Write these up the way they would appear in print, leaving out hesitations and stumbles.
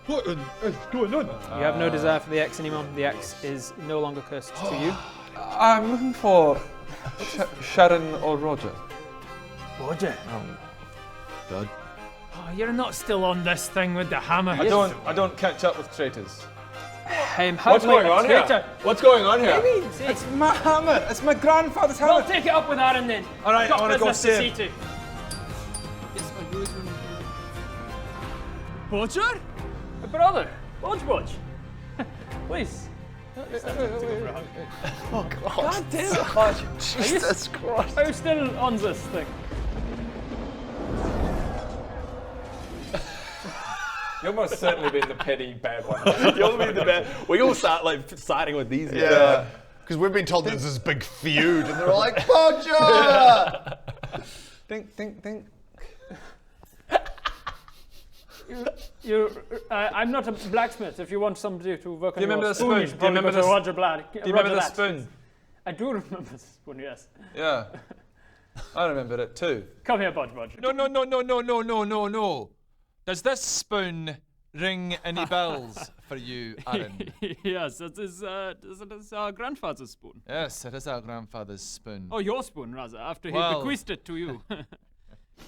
What is going on? You have no desire for the axe anymore. The axe is no longer cursed to you. I'm looking for Sharon or Roger. Bodger. Dad. Oh, you're not still on this thing with the hammer. I don't catch up with traitors. What's going on here? What's going on here? It's my hammer. It's my grandfather's hammer. Well, take it up with Aaron then. All right, I want to go see to. Yes, Bodger? Brother, Bodge. Please. Oh, God damn it, Bodger. Jesus Christ. Are you still on this thing? You've almost certainly been the petty bad one. You'll be the bad. We all start siding with these guys. Yeah. Because we've been told there's this big feud, and they're all like, Bodger! Think. I'm not a blacksmith. If you want somebody to work on Do you remember your the spoon? you should probably go to Roger Blad. Do you remember the spoon? I do remember the spoon, yes. Yeah. I remembered it too. Come here, Bodge. No. Does this spoon ring any bells for you, Aaron? Yes, it is our grandfather's spoon. Yes, it is our grandfather's spoon. Oh, your spoon, rather, after he bequeathed it to you.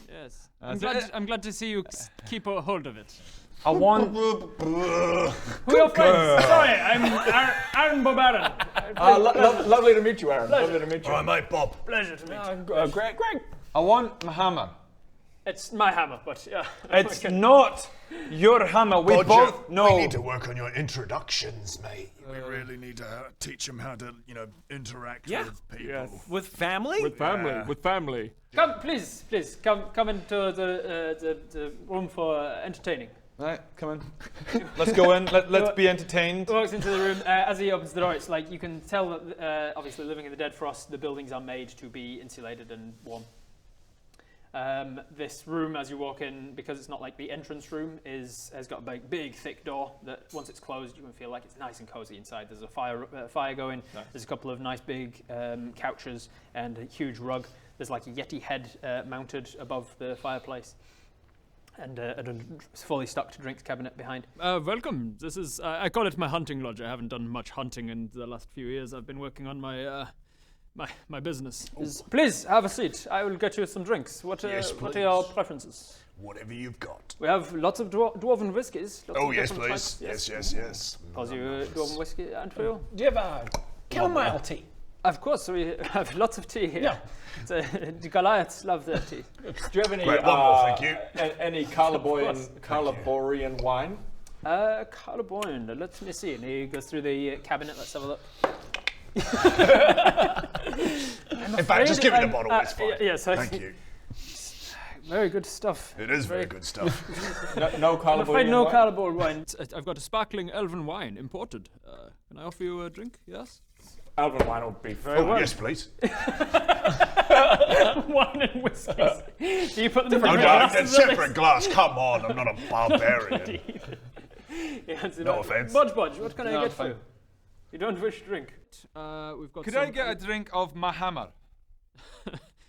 Yes. I'm glad to see you keep a hold of it. I want... Who are your friends? Sorry, I'm Aaron Bobaran. Lovely to meet you, Aaron. Lovely to meet you. All right, mate, Bob. Pleasure to meet you. Greg. I want my hammer. It's my hammer, but yeah. It's not your hammer. We Bodger, both know. we need to work on your introductions, mate. We really need to teach him how to, interact with people. With family? With family. Come, please, come into the room for entertaining. Right, come in. Let's go in. Let's be entertained. Walks into the room. As he opens the door, it's like you can tell that obviously living in the dead frost, the buildings are made to be insulated and warm. This room, as you walk in, because it's not like the entrance room, has got a big, thick door that once it's closed, you can feel like it's nice and cozy inside. There's a fire going. Nice. There's a couple of nice big couches and a huge rug. There's like a Yeti head mounted above the fireplace. And a fully stocked drinks cabinet behind. Welcome. This is, I call it my hunting lodge. I haven't done much hunting in the last few years. I've been working on my business. Please have a seat. I will get you some drinks. What are your preferences? Whatever you've got. We have lots of dwarven whiskies. Oh, yes, please. Yes. How's your dwarven whiskey, and for you? Do you have a chamomile tea? Of course, we have lots of tea here. Yeah. The Goliaths love their tea. Do you have any Right, one more, thank you. any Carlaboyan wine? Carlaboyan, let me see. And he goes through the cabinet. Let's have a look. In fact, just give me the bottle, it's fine. Yes, Thank you. Very good stuff. It is very good stuff. No Carlaboyan I'm afraid no wine? Carlaboyan wine. I've got a sparkling elven wine imported. Can I offer you a drink? Yes? Elven wine would be very well. Yes, please. Wine and whiskies. Do you put them in No, different no, glasses? it's separate glass. Come on, I'm not a barbarian. No offense. Bodge, what can I get for you? You don't wish to drink? We've got. Could I get a drink of my hammer?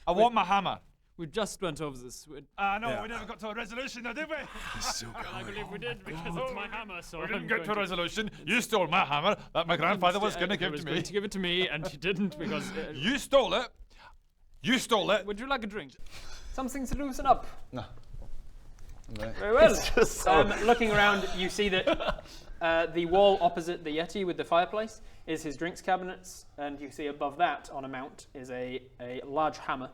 I want my hammer. We just went over this. We never got to a resolution, though, did we? I believe we did because it's my hammer. So we didn't get to a resolution. You stole my hammer that my grandfather was going to give to me. Going to give it to me, and he didn't because you stole it. You stole it. Would you like a drink? Something to loosen up. No. Very well. Looking around, you see that the wall opposite the Yeti with the fireplace is his drinks cabinets, and you see above that on a mount is a large hammer.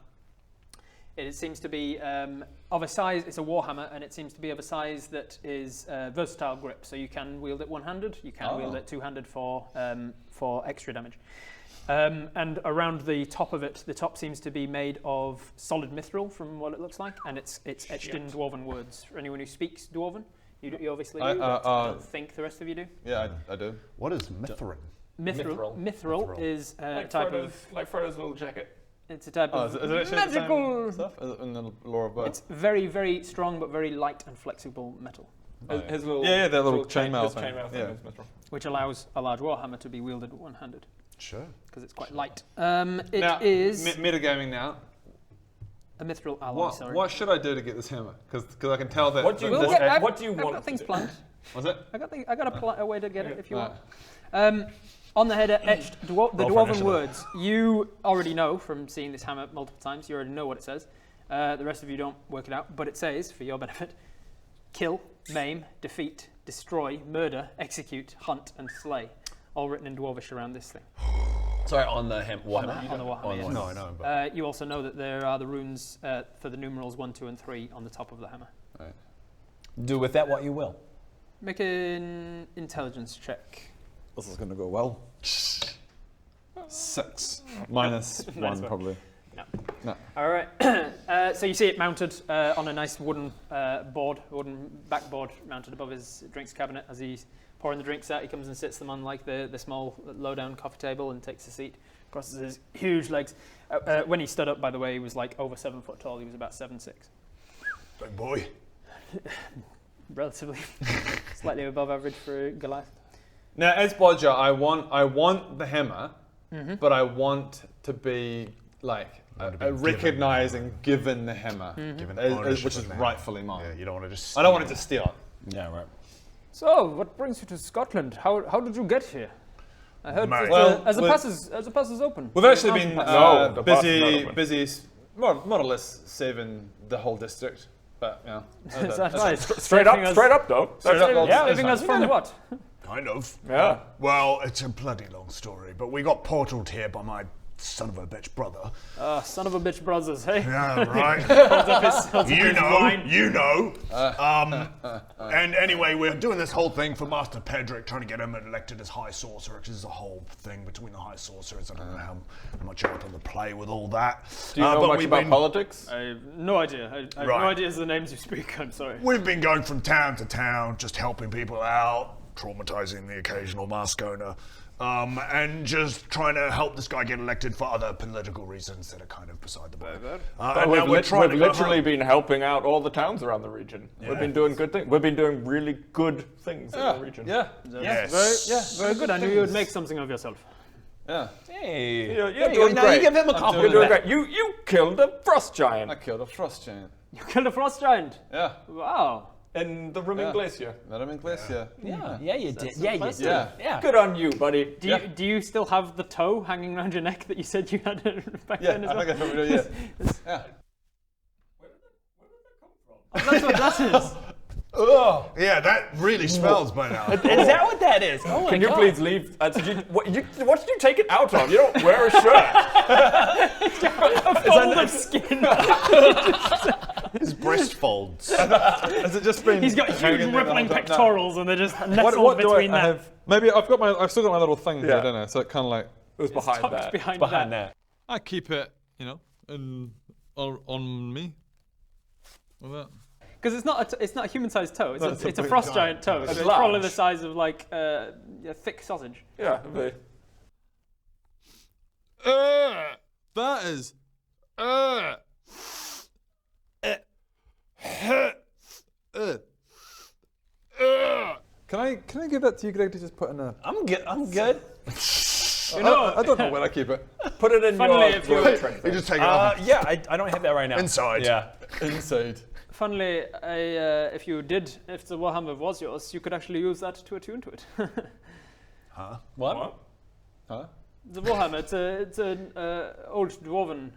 It seems to be of a size, it's a war hammer, and it seems to be of a size that is versatile grip. So you can wield it one-handed, you can wield it two-handed for extra damage. And around the top of it, the top seems to be made of solid mithril from what it looks like, and it's etched in Dwarven words. For anyone who speaks Dwarven, you obviously do, but I don't think the rest of you do. Yeah, I do. What is Mithrin? Mithril is a type of... Like Frodo's little jacket. It's a type of is it magical stuff in the lore of It's very, very strong but very light and flexible metal. His little that little chainmail thing. Is mithril. Which allows a large warhammer to be wielded one-handed. Sure. Because it's quite light. Metagaming now. A mithril alloy, sorry. What should I do to get this hammer? Because I can tell that. What do you We'll want? get- What do you I've want? got things to do? planned. Was it? I got a way to get it if you Right. want. On the header, etched the Roll for dwarven initiative. words. You already know from seeing this hammer multiple times. You already know what it says. The rest of you don't work it out, but it says, for your benefit, kill, maim, defeat, destroy, murder, execute, hunt, and slay. All written in Dwarvish around this thing. Sorry, on the Warhammer. On the Warhammer, yes. No, I know. But You also know that there are the runes for the numerals 1, 2, and 3 on the top of the hammer. Right. Do with that what you will. Make an intelligence check. This is going to go well. 6 minus 1 probably. No. All right. So you see it mounted on a nice wooden wooden backboard mounted above his drinks cabinet. As he's pouring the drinks out, he comes and sits them on like the small low-down coffee table and takes a seat. Crosses his huge legs. When he stood up, by the way, he was like over 7 foot tall. He was about 7'6". big boy. Relatively, slightly above average for Goliath. Now, as Bodger, I want the hammer, but I want to be like recognized and given the hammer, which is rightfully mine. Yeah, you don't want to just. I don't want to just steal it. Yeah, right. So, what brings you to Scotland? How did you get here? I heard Mate. that, Well, as the pass is open. We've actually been No, the pass is not open. busy, more or less saving the whole district. But yeah, That's nice. Straight up though. Straight up, Yeah, that's saving fine. us from what? Kind of. Yeah. Well, it's a bloody long story, but we got portaled here by my son of a bitch brother. Son of a bitch brothers, hey? Yeah, right. you know. And anyway, we're doing this whole thing for Master Pedrick, trying to get him elected as High Sorcerer, because there's a whole thing between the High Sorcerers. I don't know how much you're able to play with all that. Do you know but much we've about been- politics? I have no idea. I have Right. no idea the names you speak. I'm sorry. We've been going from town to town, just helping people out, traumatizing the occasional mask owner, and just trying to help this guy get elected for other political reasons that are kind of beside the point. But And we've now we're trying to go literally home. been helping out all the towns around the region. We've been doing good things. We've been doing really good things in the region. yeah, Yes. Very good. I knew you would make something of yourself. yeah. Hey. You're There you doing go. Now great. you give him a You're compliment. doing great. You killed a frost giant I killed a frost giant. You killed a frost giant. Yeah, Wow. in the Rimming Yeah. Glacier. met him in Glacier. Yeah, you did. Yeah, you did. Yeah. Yeah. Good on you, buddy. Do you still have the toe hanging around your neck that you said you had back Yeah, then as I well? think I probably do. Yeah, yeah. That's what that is. Yeah, that really smells by now. Is that what that is? Oh my Can you God. please leave? What did you take it out on? You don't wear a shirt. Fold of skin. His breast folds. Has it just been? He's got hanging huge there the rippling whole time? No. pectorals and they're just nestled What do between I them. have? Maybe I've still got my little thing here, Yeah. don't I? So it kind of like. It was behind Tucked that. behind that. I keep it, on me. Like that. Because it's not a human-sized toe. It's That's a a pretty frost giant toe. So It's it's probably large. the size of like a thick sausage. Yeah. That is. Can I give that to you, Greg, to just put in a? I'm good. I'm good. I don't know where I keep it. Put it in Funnily, your if you- trick You thing. just take it off Yeah, I don't have that right now. inside. Yeah. Inside. Funnily, if the Warhammer was yours, you could actually use that to attune to it. What? Huh? The Warhammer, it's an old dwarven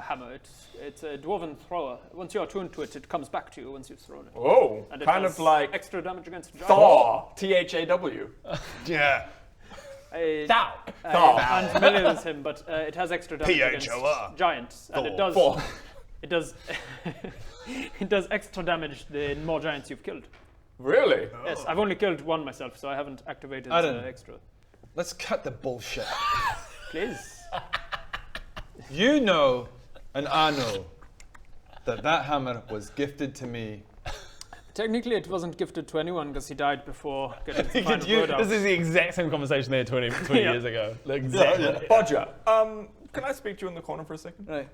hammer. It's a dwarven thrower. Once you're attuned to it, it comes back to you once you've thrown it. Oh, And it kind does of like extra damage against giants. Thor. THAW. Yeah. Thou. I'm familiar with him, but it has extra damage against PHOR. giants, and it does. Thor. It does. It does extra damage the more giants you've killed. Really? Yes, I've only killed one myself, so I haven't activated I didn't. extra. Let's cut the bullshit. Please. You know, and I know, that hammer was gifted to me. Technically, it wasn't gifted to anyone because he died before getting the final word out. This is the exact same conversation they had 20 Yeah. years ago. Like, exactly. Bodger, can I speak to you in the corner for a second? Right.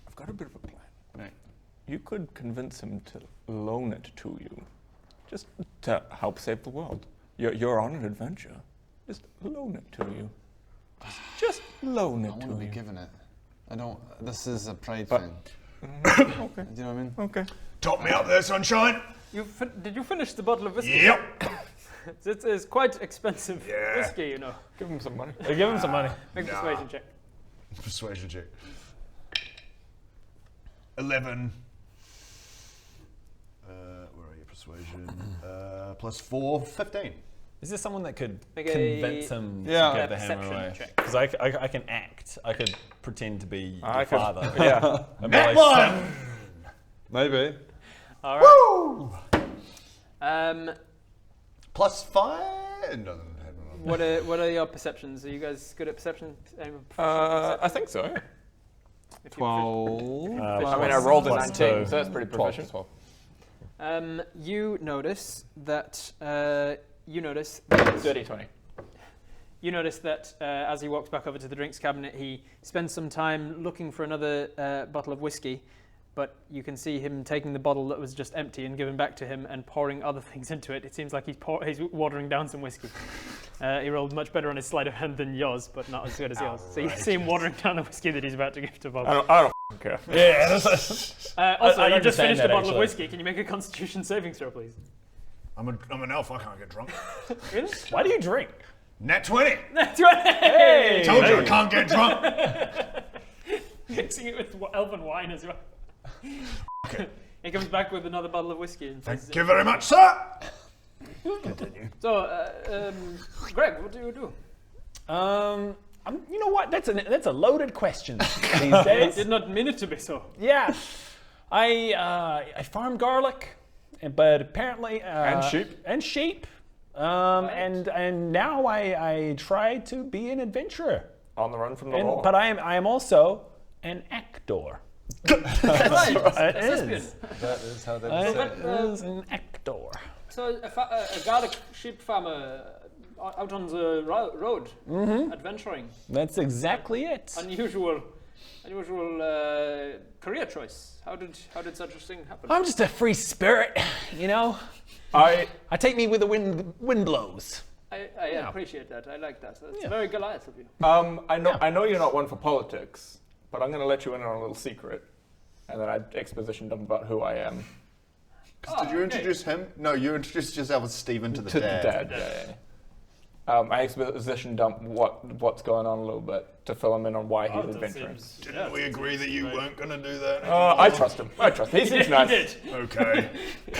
I've got a bit of a plan. Right. You could convince him to loan it to you, just to help save the world. You're on an adventure. Just loan it to you. Just loan it I want to to be you. given it. I don't. This is a pride thing. Okay. Do you know what I mean? Okay. Top me up there, sunshine. Did you finish the bottle of whiskey? Yep. It is quite expensive Yeah. whiskey, you know. Give him some money. Give him some money. Make a persuasion check. Persuasion check. 11. Where are you? Persuasion. Plus 4, 15. Is this someone that could Make convince a- him Yeah. to give the perception hammer away? check. Because I can act. I could pretend to be I your could- father. Yeah. And be like, One! Maybe. All right. Plus 5? No. What are your perceptions? Are you guys good at perception? Anyone I think so. Yeah. If you 12. I mean, I rolled a plus 19, two. so that's pretty proficient. 12. You notice that. Dirty 20. You notice that as he walks back over to the drinks cabinet, he spends some time looking for another bottle of whiskey, but you can see him taking the bottle that was just empty and giving back to him and pouring other things into it. It seems like he's watering down some whiskey. He rolled much better on his sleight of hand than yours, but not as good as yours. So you see him watering down the whiskey that he's about to give to Bob. I don't care. yeah, that's Also, I you just understand finished a that, bottle actually. of whiskey. Can you make a Constitution saving throw, please? I'm an elf, I can't get drunk. Really? Why do you drink? Nat 20! Hey! Told you I can't get drunk! Mixing it with elven wine as well. Okay. He comes back with another bottle of whiskey and says, Thank you very much, sir! Continue. So, Greg, what do you do? You know what? That's a loaded question these I days. did not mean it to be so. Yeah, I farm garlic, but apparently And sheep. and sheep, and now I try to be an adventurer. On the run from the law. But I am also an actor. Right, It thespian. is. That is how they I say it. is an actor. So, a garlic sheep farmer out on the road, adventuring. That's exactly it. Unusual career choice. How did such a thing happen? I'm just a free spirit, you know. I I take me where the wind blows. I appreciate that. I like that. That's Yeah. very Goliath of you. I know you're not one for politics, but I'm going to let you in on a little secret, and then I exposition dump about who I am Did you introduce him? No, you introduced yourself as Stephen to the to dad. the dad. Yeah. I exposition dump what's going on a little bit to fill him in on why he's adventuring. Didn't we agree that you weren't going to do that? I trust him. He seems nice. He did. Okay.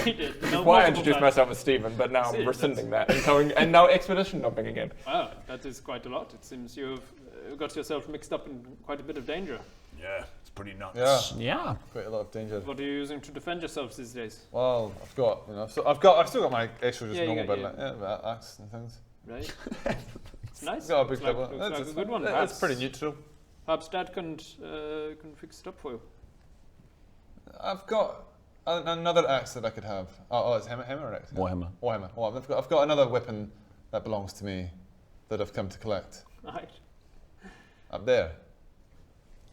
He did. That's why I introduced myself as Stephen, but now I'm rescinding that and now expedition dumping again. Wow, that is quite a lot. It seems you've got yourself mixed up in quite a bit of danger. Yeah, it's pretty nuts. Yeah, Yeah. quite a lot of danger. What are you using to defend yourselves these days? Well, I've got, I've still got my extra just Yeah, you normal got- bed, like, axe and things. Right. It's nice. I've got a big Looks like, double. looks like a good one. It's pretty neutral. Perhaps Dad can fix it up for you. I've got another axe that I could have. Oh, it's hammer or axe? Warhammer. Warhammer. Well, I've got another weapon that belongs to me that I've come to collect Right. up there.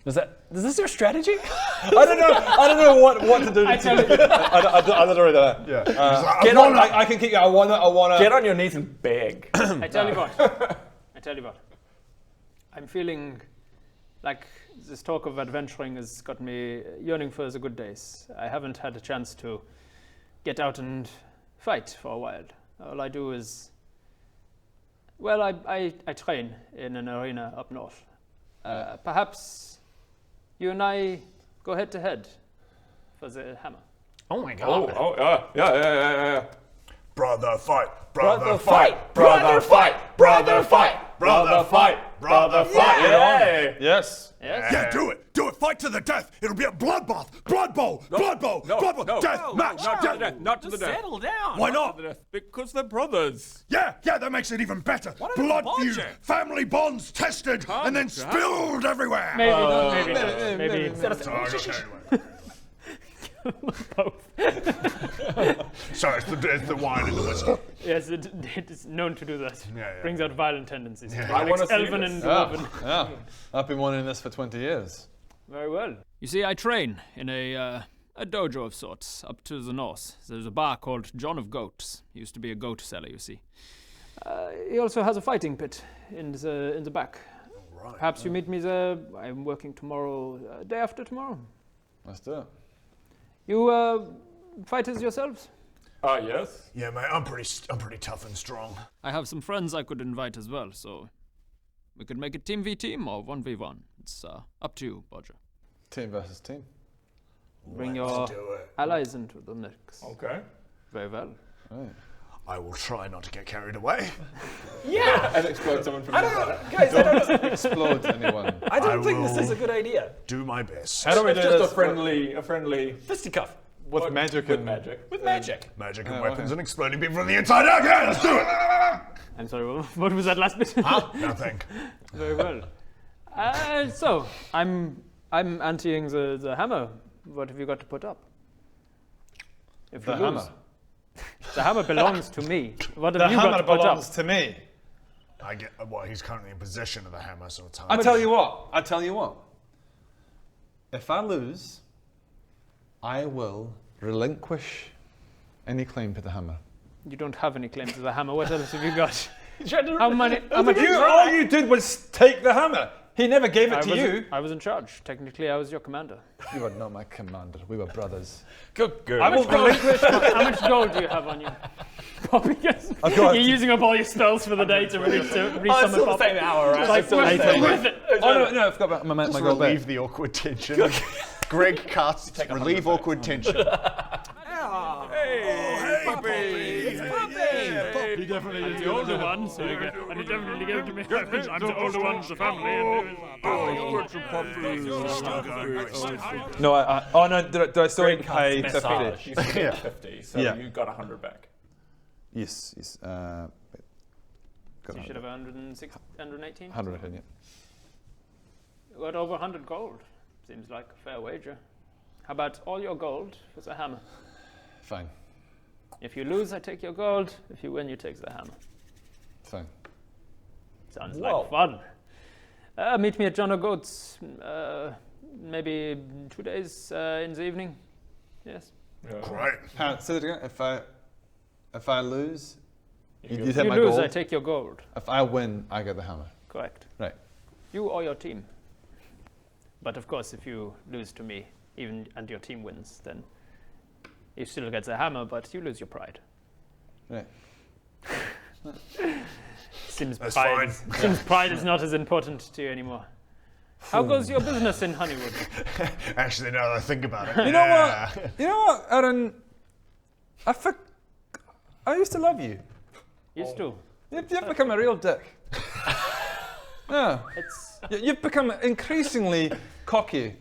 Is this your strategy? I don't know what to do. I tell you. I don't really know that. Yeah. Get on. I can keep. I wanna. Get on your knees and beg. I tell you what. I'm feeling like this talk of adventuring has got me yearning for the good days. I haven't had a chance to get out and fight for a while. All I do is, well, I train in an arena up north. Perhaps you and I go head to head for the hammer. Oh my god. Yeah. Brother fight. Brother fight. Brother fight. Brother fight. Brother fight. Brother fight. Yeah. Yes. Yes. Yeah, do it. Do it. Fight to the death. It'll be a bloodbath. Blood bowl. Blood bowl. Blood bowl. Death match. Death. Not to the death. Settle down. Why not? Because they're brothers. Yeah, that makes it even better. about Blood Bodger? feud, family bonds tested, and then spilled everywhere. Maybe not. Maybe. Both. So it's the wine and the whiskey. Yes, it is known to do that. Yeah. Brings out violent tendencies. I want to see Elven this. and dwarven. Yeah. I've been wanting this for 20 years. Very well. You see, I train in a dojo of sorts up to the north. There's a bar called John of Goats. He used to be a goat seller, you see. He also has a fighting pit in the back. right. Perhaps you meet me there. I'm working tomorrow, day after tomorrow. Let's do it. You fighters yourselves? Yes. Yeah, mate, I'm pretty tough and strong. I have some friends I could invite as well, so we could make it team v team or 1v1. It's up to you, Bodger. Team versus team. Bring your Let's do it. allies into the mix. Okay. Very well. Right. I will try not to get carried away. And explode someone from the inside. Guys, I don't, Explode anyone. I don't I think this will- is a good idea. Do my best. How do we It's do just this? a friendly Fisticuff. With magic with and magic. With magic. Magic and Yeah, weapons okay. and exploding people from the inside out. Yeah, let's do it. I'm sorry, what was that last bit? Nothing. Very well. So, I'm anteing the hammer. What have you got to put up? If The you lose. hammer. The hammer belongs to me. What The have you got hammer to put up? belongs to me. I get. Well, he's currently in possession of the hammer, so it's hard. I tell you what. If I lose, I will relinquish any claim to the hammer. You don't have any claim to the hammer. What else have you got? How many? All you did was take the hammer. He never gave it to you. I was in charge. Technically, I was your commander. You were not my commander. We were brothers. Good girl. I will relinquish. How much gold do you have on you? Poppy, I've got- you're using up all your spells for the day to resummon It's still the Poppy. same hour, right? It's like, worth it. Oh no, I forgot about my Just gold relieve bet. the awkward tension. Greg casts relieve awkward tension. He definitely I'm the older one, so you get, and he definitely gave it to me. I'm the older one in the family. No, oh no, did I still pay Massage. 50? You still get 50, so Yeah. you got 100 back. Yes. Got So you should have 106, 118. 100, yeah. You got over 100 gold. Seems like a fair wager. How about all your gold for the hammer? Fine. If you lose, I take your gold. If you win, you take the hammer. Fine. Sounds Whoa. like fun. Meet me at John O'Goat's. Maybe 2 days in the evening. Yes. Right. Say it again. If I lose, you If take you my lose, gold. I take your gold. If I win, I get the hammer. Correct. Right. You or your team. But of course, if you lose to me, even and your team wins, then you still get the hammer, but you lose your pride. Right. Seems That's pride. fine. Seems pride is not as important to you anymore. How goes your business in Honeywood? Actually, now that I think about it. You know what? You know what, Aaron? I used to love you. Used to. You've become a real dick. No. It's You've become increasingly cocky.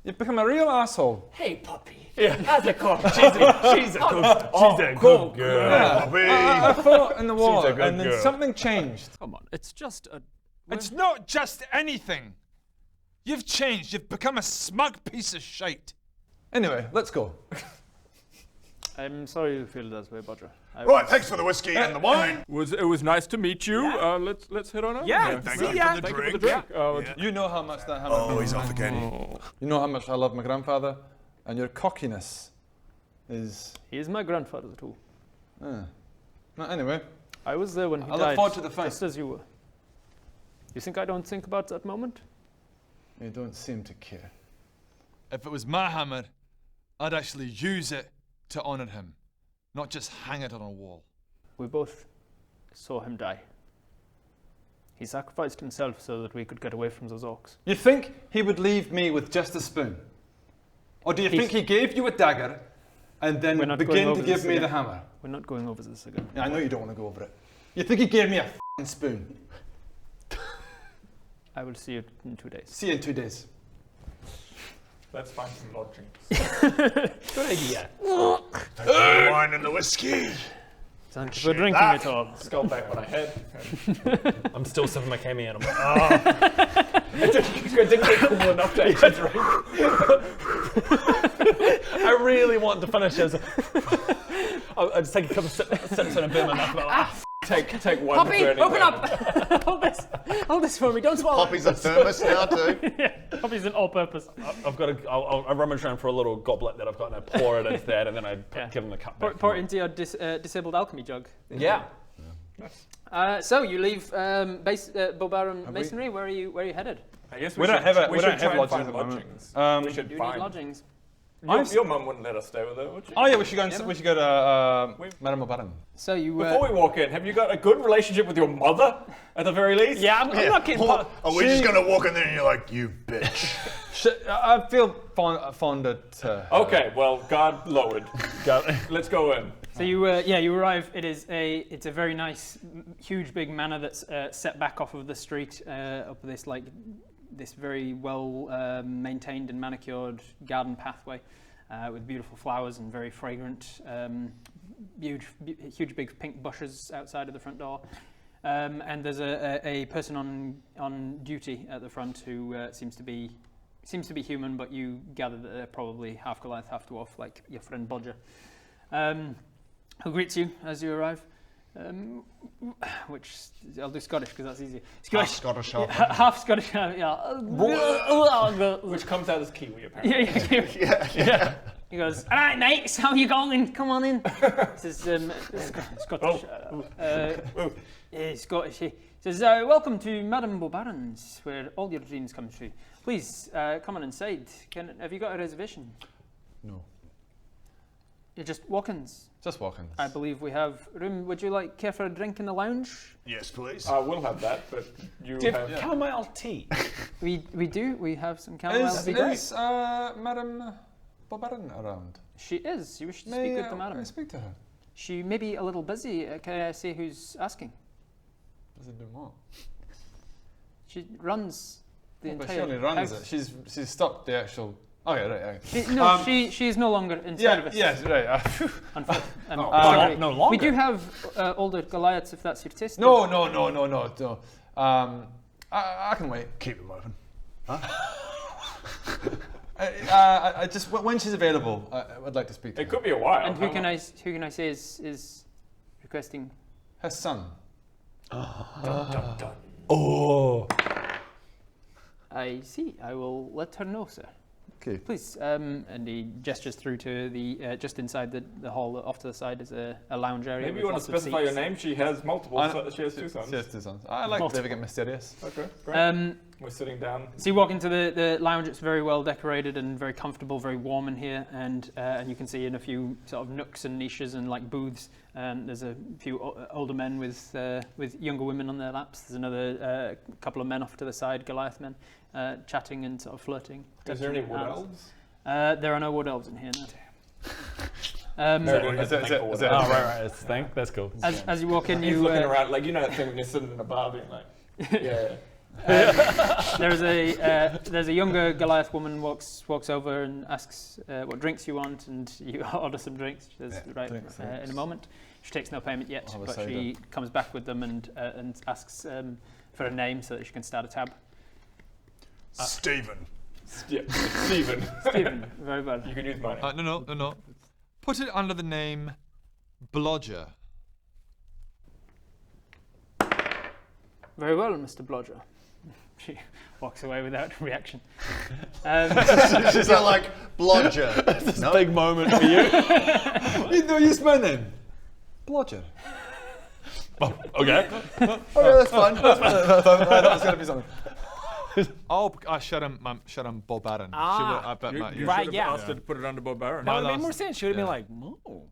You've become a real asshole. Hey, puppy. How's it going? She's a good girl. I fought in the war, a good and then girl. something changed. Come on, it's just a. It's not just anything. You've changed. You've become a smug piece of shite. Anyway, let's go. I'm sorry you feel that way, Bodger. Right, thanks for the whiskey and the wine. It was nice to meet you. Let's head on over. Yeah, Thank see you ya. for the Thank you for the drink. drink. You know how much that hammer Oh, means. he's off again. You know how much I love my grandfather, and your cockiness is. He is my grandfather too. No, anyway, I was there when he I died. look forward to the fight. Just as you were. You think I don't think about that moment? you don't seem to care. If it was my hammer, I'd actually use it to honour him, not just hang it on a wall. We both saw him die. He sacrificed himself so that we could get away from those orcs. You think he would leave me with just a spoon? Or do you think he gave you a dagger and then We're not going begin to over give this me the again. hammer? We're not going over this again. Yeah, I know you don't want to go over it. You think he gave me a f***ing spoon? I will see you in 2 days. See you in 2 days. Let's find some lodging. Good idea. Thanks for the wine and the whiskey. Thank you for drinking it all. Skull back when I had. I'm still sipping my Kami and I'm like, oh. It didn't get cool enough to actually drink. I really want to finish this. I just take a couple of sips and a bit in my mouth. Like, Take one. Poppy, burning open brand. up! Hold this for me, don't swallow. Poppy's a thermos now too. Yeah, Poppy's an all-purpose. I've got I rummage around for a little goblet that I've got and I pour it into that and then I give him the cup back. Pour into your disabled alchemy jug. Yeah. So you leave Bobarum Masonry. Where are you headed? I guess We don't have lodgings find at the moment. We should You need find lodgings. Your mum wouldn't let us stay with her, would she? Oh yeah, we should go to Madame O'Barron. So you. Before we walk in, have you got a good relationship with your mother, at the very least? Yeah, I'm not kidding. Are we just gonna walk in there and you're like, you bitch? I feel fonder to her. Okay, well, guard lowered. Let's go in. So you arrive. It's a very nice, huge, big manor that's set back off of the street, up this very well maintained and manicured garden pathway, with beautiful flowers and very fragrant, huge, big pink bushes outside of the front door. And there's a person on duty at the front who seems to be human, but you gather that they're probably half Goliath, half dwarf, like your friend Bodger. Who greets you as you arrive, which I'll do Scottish because that's easier. Half Scottish, half Scottish, yeah. Which comes out as Kiwi, apparently. Yeah. He goes, all right, mates, how you going? Come on in. This is Scottish. Scottish. He says, welcome to Madame Bobaron's, where all your dreams come true. Please, come on inside. Have you got a reservation? No. You're just walk-ins. Just walk-ins. I believe we have room. Would you care for a drink in the lounge? Yes, please. We'll have that, but you Do you have... have chamomile tea? We do. We have some chamomile. Is Madame Bobaron around? She is. You wish to speak with the madam? Speak to her. She may be a little busy. Can I see who's asking? Does it do more? She runs the entire But she only runs house. it. She's stopped the actual. Oh yeah, right. She is no longer in service. Yes, right. Sorry. No longer. We do have older Goliaths if that's your taste. No. I can wait. Keep them open. I just when she's available, I would like to speak to her. It could be a while. And who can I say is requesting? Her son. Oh. I see. I will let her know, sir. Okay. Please. And he gestures through to the just inside the hall. Off to the side is a lounge area. Maybe you want to specify your name. She has multiple. She has two sons. She has two sons. I like living it mysterious. Okay, great. We're sitting down. So you walk into the lounge. It's very well decorated and very comfortable, very warm in here. And you can see in a few sort of nooks and niches and like booths. And there's a few older men with younger women on their laps. There's another couple of men off to the side, Goliath men, chatting and sort of flirting. Is there any wood elves? There are no wood elves in here. No. Right. It's a thing. That's cool. As you walk in, He's you looking around like that thing when you're sitting in a bar being like, yeah. there's a younger Goliath woman walks over and asks what drinks you want, and you order some drinks. She says, right, in a moment. She takes no payment yet, but she comes back with them and asks for a name so that she can start a tab. Stephen. Yeah, Stephen. Stephen, very well. You can use my name. No. Put it under the name Bodger. Very well, Mr. Bodger. She walks away without reaction. She's like, Blodger. It's a big moment for you. You know, use my name. Blodger. Okay. Okay, that's fine. I thought it was going to be something. Oh, shut him, Bobaron. You Right, should have yeah. asked her to put it under Bob Baron. That would have made more sense. She would have been like, oh.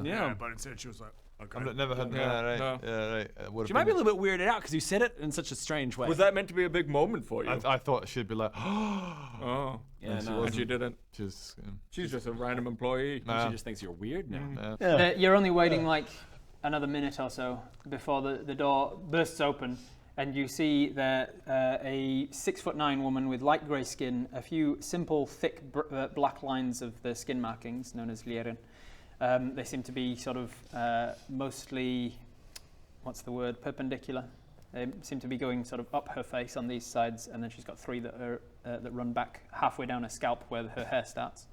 Yeah. But instead she was like, okay. I've never heard that. No. Yeah, right. She might be a little bit weirded out because you said it in such a strange way. Was that meant to be a big moment for you? I thought she'd be like, Oh. Yeah, she no. And she didn't. She's She's just a random employee. She just thinks you're weird now. You're only waiting like another minute or so before the door bursts open, and you see that a 6'9" woman with light grey skin, a few simple, thick black lines of the skin markings known as lieren. They seem to be sort of mostly, perpendicular. They seem to be going sort of up her face on these sides, and then she's got three that are that run back halfway down her scalp where her hair starts.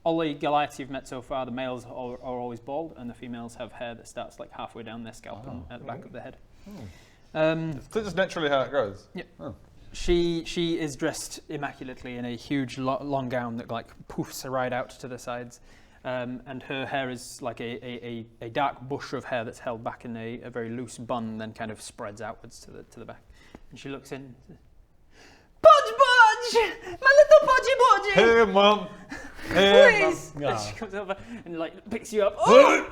All the Goliaths you've met so far, the males are always bald, and the females have hair that starts like halfway down their scalp and at the back of the head. It's just naturally how it grows. Yeah. Oh. She is dressed immaculately in a huge long gown that like poofs right out to the sides. and her hair is like a dark bush of hair that's held back in a very loose bun, and then kind of spreads outwards to the back. And she looks in. Bodge! My little Bodgy! Hey, Mom. Hey, Please! Mom. And she comes over and like picks you up. Oh!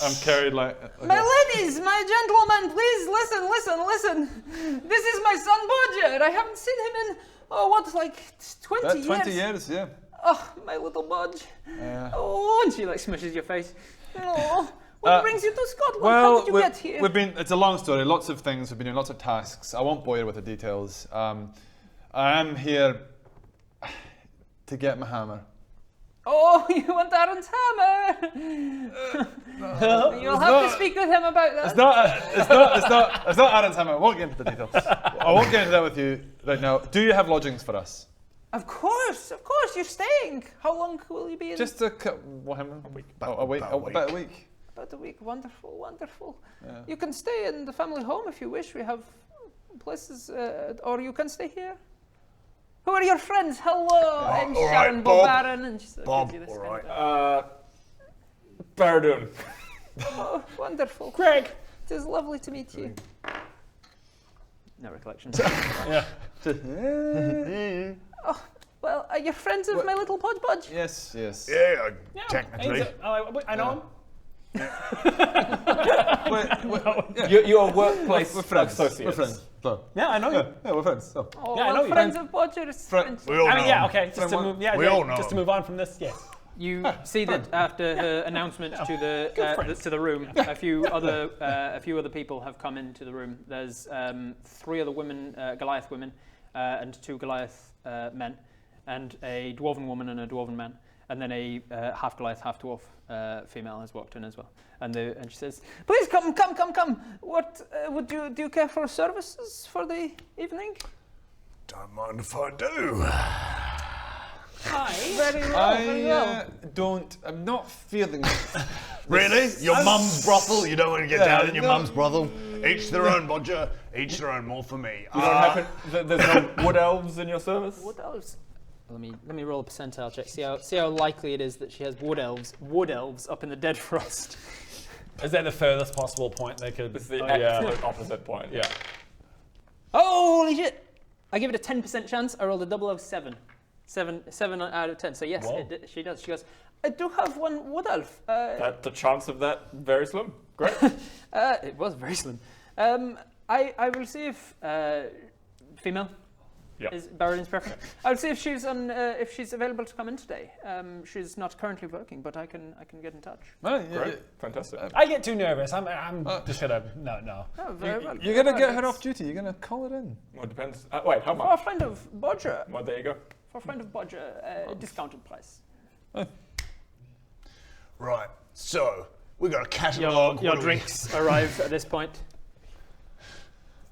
I'm carried like. My ladies, my gentlemen, please listen. This is my son Bodger. I haven't seen him in, 20 years? 20 years, yeah. Oh, my little Bodge. Oh, and she like smushes your face. Oh, what brings you to Scotland? How did you get here? It's a long story, lots of things, we've been doing lots of tasks. I won't bore you with the details. I am here to get my hammer. Oh, you want Aaron's hammer? You'll have to speak with him about that. It's not Aaron's hammer. I won't get into the details. I won't get into that with you right now. Do you have lodgings for us? Of course, you're staying. How long will you be in? Just a week. About a week. About a week. Wonderful. Yeah. You can stay in the family home if you wish. We have places, or you can stay here. Who are your friends? Hello, I'm Sharon Bobaron. And she Bob, gives you this all right. kind of, Baradun. Oh, wonderful. Craig. It is lovely to meet you. No recollection. Yeah. Oh, well, are you friends of my little Podge? Yes. Yeah, technically. I know him. Your workplace We're friends. associates. We're friends. So. Yeah, I know you. Yeah, we're friends. So. Oh, Yeah, I know you. friends of Bodger is friends. We all know. Yeah, okay. Just to move. We all know Just to him. move on from this. Yes. You see that after her announcement to the room, a few other people have come into the room. There's 3 other women, Goliath women, and 2 Goliath men, and a dwarven woman and a dwarven man, and then a half Goliath, half dwarf female has walked in as well. And she says, "Please come! What do you care for services for the evening?" Don't mind if I do. Hi. Very well. I'm not feeling. Really? Your mum's brothel? You don't want to get down in your mum's brothel? Each their own, Bodger. Each their own. More for me. You don't happen. There's no wood elves in your service. Wood elves. Let me roll a percentile check. See how likely it is that she has wood elves up in the dead frost. Is that the furthest possible point they could? It's the opposite point. Yeah. Holy shit! I give it a 10% chance. I rolled a 007. 7 out of 10. So yes, she does. She goes, I do have one wood elf. The chance of that very slim. Great. It was very slim. I will see if female is Baron's preference. I will see if she's available to come in today. She's not currently working, but I can get in touch. Great. Fantastic. I get too nervous. I'm just gonna no. Oh, very well. You're gonna get her off duty. You're gonna call her in. Well, it depends. Wait, how For a much? friend of Bodger. Well, there you go. For a friend of Bodger, discounted price. Right. So we got a catalogue. Your drinks arrive at this point.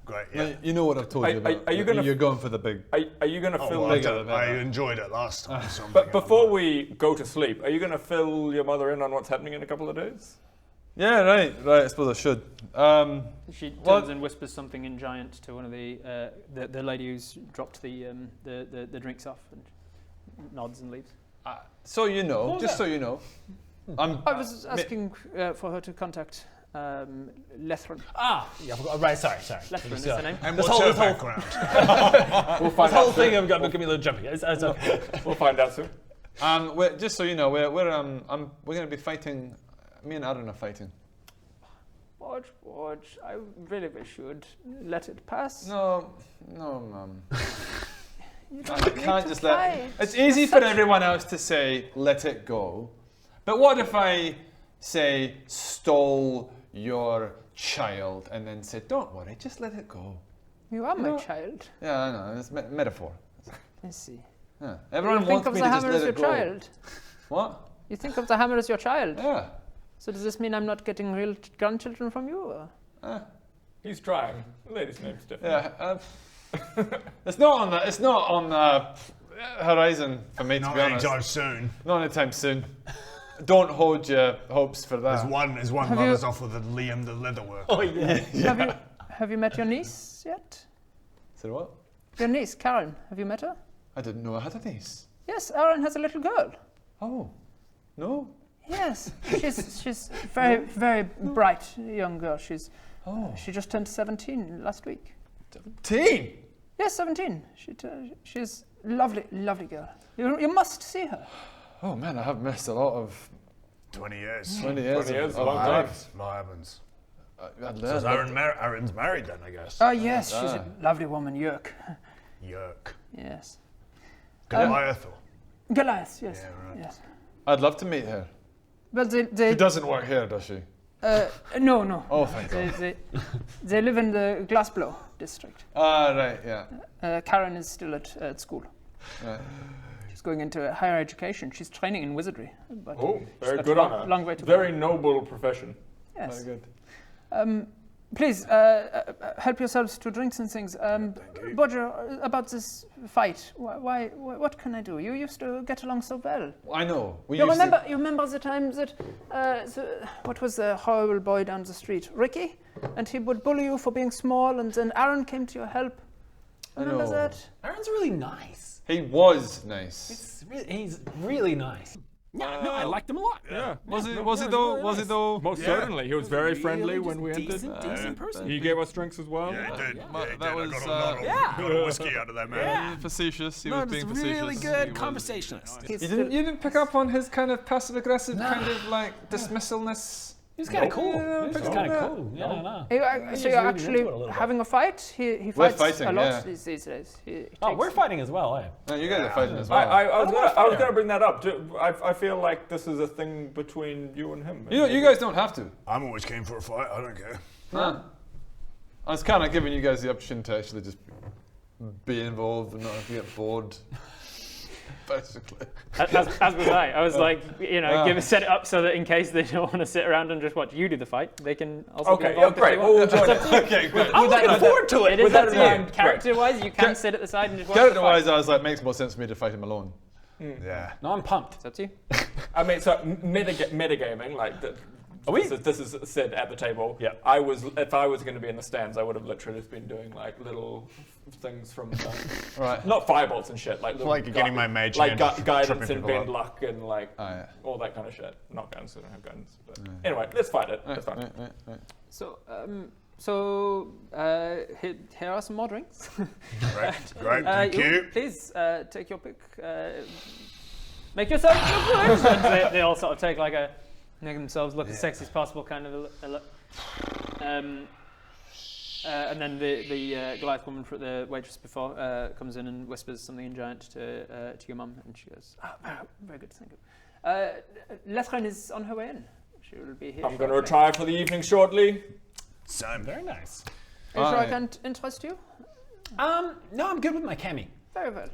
Great. Yeah. You know what I've told you about. Are you gonna? You're going for the big. Are you gonna fill? Well, I enjoyed it last time. So But before we go to sleep, are you gonna fill your mother in on what's happening in a couple of days? Yeah, right. I suppose I should. She turns and whispers something in Giant to one of the lady who's dropped the drinks off and nods and leaves. So you know, so you know, I was asking for her to contact Lethran. Right. Sorry. Lethran is her name. and what's her background? We'll find This whole out thing soon. I've got making me a little jumpy. It's okay. We'll find out soon. just so you know, we're going to be fighting. Me and Aaron are fighting. Bodge, I really wish you would let it pass. No, Mum. You I don't can't need just to let. fight. It's easy for everyone else to say let it go, but what if I say stole your child and then said don't worry, just let it go? You are my child. Yeah, I know. It's metaphor. I see. Yeah. Everyone You think wants of me the to just hammer let as your it go. child. What? You think of the hammer as your child. Yeah. So does this mean I'm not getting real grandchildren from you? Or? He's trying. The lady's name's different. Yeah. It's not on the horizon for me, to Not be honest. anytime soon. Not anytime soon. Don't hold your hopes for that. There's one Have mother's you- off with Liam the leatherworker. Oh yeah. Have you met your niece yet? Say what? Your niece, Karen. Have you met her? I didn't know I had a niece. Yes, Aaron has a little girl. Oh. No? Yes, she's very, very bright young girl. She just turned 17 last week. 17? Yes, 17. She's lovely, lovely girl. You must see her. Oh man, I have missed a lot of 20 years. 20 years. 20 years, of a long time. life. What happens? So Aaron's married then, I guess. Oh, yes, she's a lovely woman, Yerk. Yerk. Yes. Goliath. Goliath, yes. Yeah, right. Yes. I'd love to meet her. But She doesn't work here, does she? No. Oh, thank God. They live in the Glassblow district. Ah, right, yeah. Karen is still at school. Right. She's going into higher education. She's training in wizardry. But Oh, she's very got good a on her. long way to Very noble profession. go. Yes. Very good. Please, help yourselves to drinks and things. Bodger, about this fight, what can I do? You used to get along so well. I know. You remember the time that, what was the horrible boy down the street? Ricky? And he would bully you for being small, and then Aaron came to your help. Remember know. that? Aaron's really nice. He was nice. He's really nice. Yeah, no, I liked him a lot. Yeah. Was it really though? Most certainly. He was very friendly when we entered. Decent person. He gave us drinks as well. Yeah, he did. that was, I got a lot of whiskey out of that man. Facetious. He No, was it's being facetious. really He good was- conversationalist. He's You still- didn't pick up on his kind of passive-aggressive kind of like dismissalness? He was kind of cool. Yeah, He was pick up kind on of that. cool. Yeah, no. So you're really actually into it a little bit. having a fight? He We're fights fighting, a lot yeah. these days. He Oh, takes- we're fighting as well, eh? No, you guys are fighting as well. I was gonna bring that up. I feel like this is a thing between you and him. You guys don't have to. I'm always keen for a fight. I don't care. No. I was kind of giving you guys the option to actually just be involved and not have to get bored. Basically. As was I. I was like, set it up so that in case they don't want to sit around and just watch you do the fight, they can also be Okay, involved. great. If they want. We'll join it. Okay, good. I'm looking forward to it. It is that up in to you. mind, Character-wise, you can sit at the side and just watch the fight. Character-wise, I was like, makes more sense for me to fight him alone. Yeah. No, I'm pumped. It's up to you. I mean, so metagaming, like this is said at the table. Yeah. If I was going to be in the stands, I would have literally just been doing like little things from, Right. not firebolts and shit, like little Like getting my mage like hand, guidance tripping and people bend up. luck and like yeah. all that kind of shit. Not guns, I don't have guns. But anyway, let's fight it. That's fine. Right. So, here are some more drinks. Great. Thank you. Please take your pick. Make yourself look good. And they all sort of take make themselves look as sexy as possible, kind of a look. And then the Goliath woman, the waitress before, comes in and whispers something in Giant to your mum, and she goes, very good, thank you. Lethren is on her way in. She will be here. I'm going to retire for the evening shortly. Sam. Very nice. Are you sure I can't interest you? No, I'm good with my cami. Very well.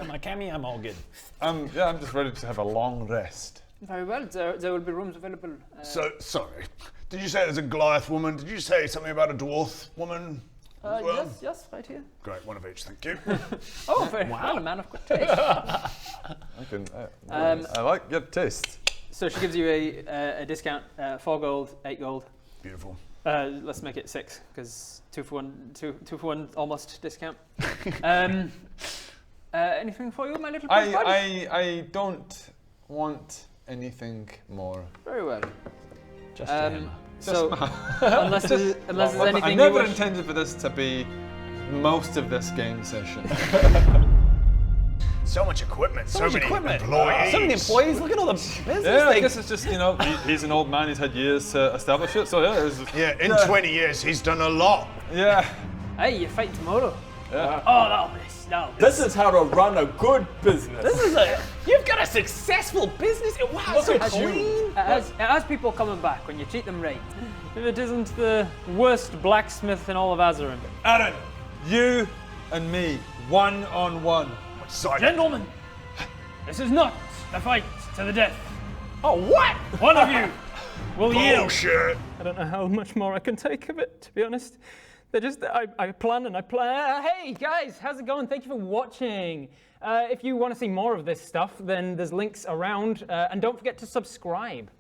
My cami, I'm all good. I'm just ready to have a long rest. Very well. There will be rooms available. So, sorry. Did you say there's a Goliath woman? Did you say something about a dwarf woman as well? Yes, right here. Great, one of each, thank you. Oh, very well, a man of good taste. I like your taste. So she gives you a discount, 4 gold, 8 gold. Beautiful. Let's make it 6 because 2 for 1 almost discount. Anything for you, my little buddy? I don't want anything more. Very well. Just him. So unless there's anything I you never wish. intended for this to be most of this game session. So much equipment, so many employees. So many employees. Look at all the business. Yeah, I guess it's just, he's an old man, he's had years to establish it, so yeah. Yeah, in 20 years, he's done a lot. Yeah. Hey, you fight tomorrow. Yeah. Oh, that'll be. This is how to run a good business. You've got a successful business. Wow, Look so at you. clean. It has people coming back when you treat them right. If it isn't the worst blacksmith in all of Azeroth. Aaron, you and me, one-on-one. Gentlemen, this is not a fight to the death. Oh, what? One of you will yield. Bullshit. I don't know how much more I can take of it, to be honest. I plan and I plan. Hey guys, how's it going? Thank you for watching. If you want to see more of this stuff, then there's links around, and don't forget to subscribe.